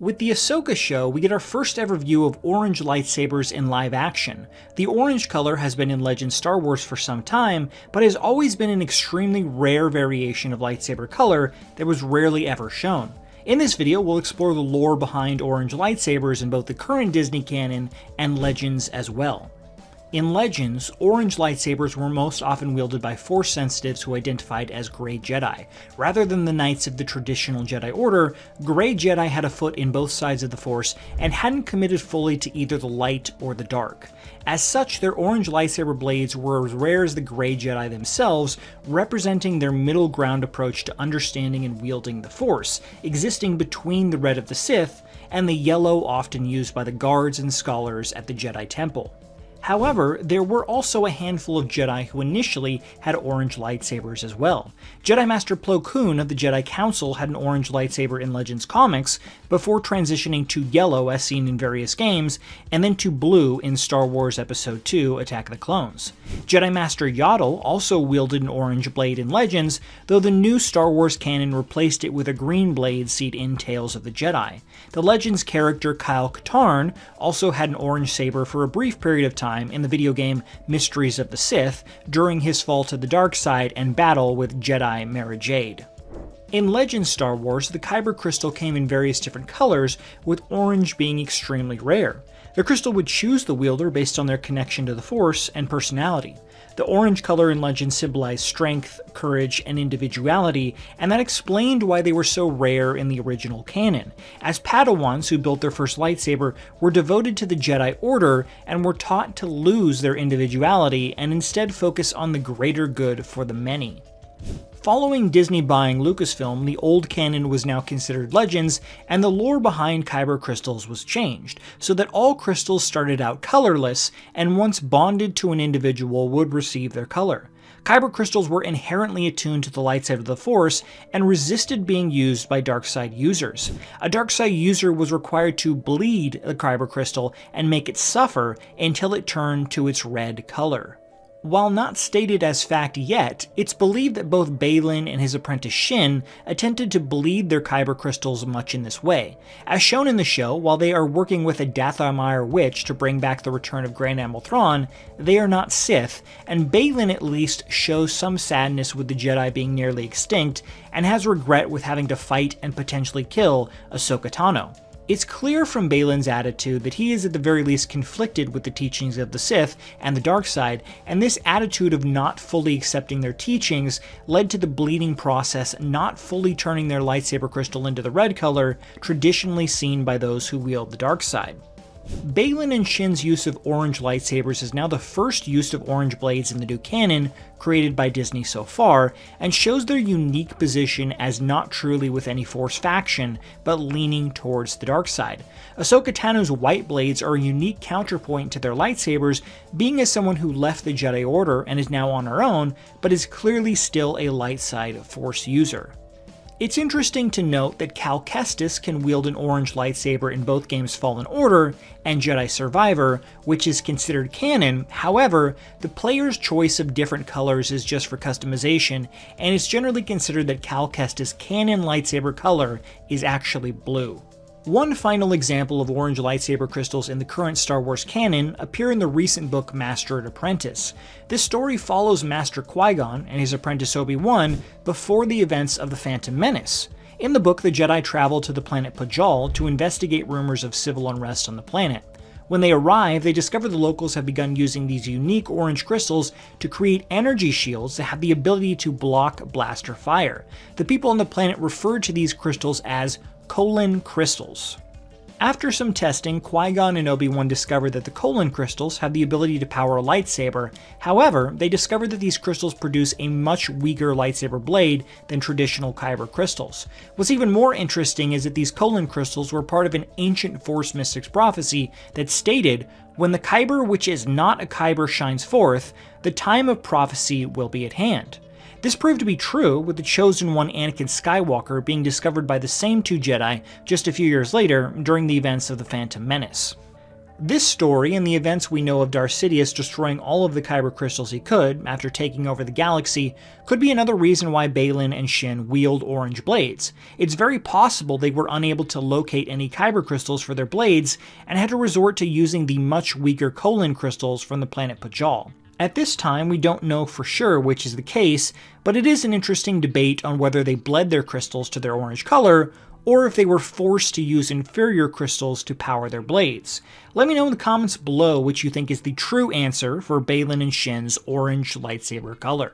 With the Ahsoka show, we get our first ever view of orange lightsabers in live action. The orange color has been in Legends Star Wars for some time, but has always been an extremely rare variation of lightsaber color that was rarely ever shown. In this video, we'll explore the lore behind orange lightsabers in both the current Disney canon and Legends as well. In Legends, orange lightsabers were most often wielded by Force sensitives who identified as Grey Jedi. Rather than the Knights of the traditional Jedi Order, Grey Jedi had a foot in both sides of the Force and hadn't committed fully to either the light or the dark. As such, their orange lightsaber blades were as rare as the Grey Jedi themselves, representing their middle ground approach to understanding and wielding the Force, existing between the red of the Sith and the yellow often used by the guards and scholars at the Jedi Temple. However, there were also a handful of Jedi who initially had orange lightsabers as well. Jedi Master Plo Koon of the Jedi Council had an orange lightsaber in Legends comics, before transitioning to yellow as seen in various games, and then to blue in Star Wars Episode II Attack of the Clones. Jedi Master Yaddle also wielded an orange blade in Legends, though the new Star Wars canon replaced it with a green blade seen in Tales of the Jedi. The Legends character Kyle Katarn also had an orange saber for a brief period of time in the video game Mysteries of the Sith during his fall to the dark side and battle with Jedi Mara Jade. In Legends Star Wars, the kyber crystal came in various different colors, with orange being extremely rare. The crystal would choose the wielder based on their connection to the Force and personality. The orange color in Legends symbolized strength, courage, and individuality, and that explained why they were so rare in the original canon, as Padawans who built their first lightsaber were devoted to the Jedi Order and were taught to lose their individuality and instead focus on the greater good for the many. Following Disney buying Lucasfilm, the old canon was now considered Legends, and the lore behind kyber crystals was changed, so that all crystals started out colorless, and once bonded to an individual would receive their color. Kyber crystals were inherently attuned to the light side of the Force, and resisted being used by dark side users. A dark side user was required to bleed the kyber crystal and make it suffer until it turned to its red color. While not stated as fact yet, it's believed that both Baylan and his apprentice Shin attempted to bleed their kyber crystals much in this way. As shown in the show, while they are working with a Dathomir witch to bring back the return of Grand Admiral Thrawn, they are not Sith, and Baylan at least shows some sadness with the Jedi being nearly extinct, and has regret with having to fight and potentially kill Ahsoka Tano. It's clear from Baylan's attitude that he is at the very least conflicted with the teachings of the Sith and the dark side, and this attitude of not fully accepting their teachings led to the bleeding process not fully turning their lightsaber crystal into the red color traditionally seen by those who wield the dark side. Baylan and Shin's use of orange lightsabers is now the first use of orange blades in the new canon created by Disney so far, and shows their unique position as not truly with any Force faction, but leaning towards the dark side. Ahsoka Tano's white blades are a unique counterpoint to their lightsabers, being as someone who left the Jedi Order and is now on her own, but is clearly still a light side Force user. It's interesting to note that Cal Kestis can wield an orange lightsaber in both games Fallen Order and Jedi Survivor, which is considered canon. However, the player's choice of different colors is just for customization, and it's generally considered that Cal Kestis' canon lightsaber color is actually blue. One final example of orange lightsaber crystals in the current Star Wars canon appear in the recent book Master and Apprentice. This story follows Master Qui-Gon and his apprentice Obi-Wan before the events of The Phantom Menace. In the book, the Jedi travel to the planet Pajal to investigate rumors of civil unrest on the planet. When they arrive, they discover the locals have begun using these unique orange crystals to create energy shields that have the ability to block blaster fire. The people on the planet refer to these crystals as colon crystals. After some testing, Qui-Gon and Obi-Wan discovered that the colon crystals have the ability to power a lightsaber. However, they discovered that these crystals produce a much weaker lightsaber blade than traditional kyber crystals. What's even more interesting is that these colon crystals were part of an ancient Force mystics prophecy that stated, "When the kyber which is not a kyber shines forth, the time of prophecy will be at hand." This proved to be true, with the Chosen One Anakin Skywalker being discovered by the same two Jedi just a few years later during the events of The Phantom Menace. This story, and the events we know of Darth Sidious destroying all of the kyber crystals he could after taking over the galaxy, could be another reason why Baylan and Shin wield orange blades. It's very possible they were unable to locate any kyber crystals for their blades and had to resort to using the much weaker colon crystals from the planet Pajal. At this time, we don't know for sure which is the case, but it is an interesting debate on whether they bled their crystals to their orange color, or if they were forced to use inferior crystals to power their blades. Let me know in the comments below which you think is the true answer for Baylan and Shin's orange lightsaber color.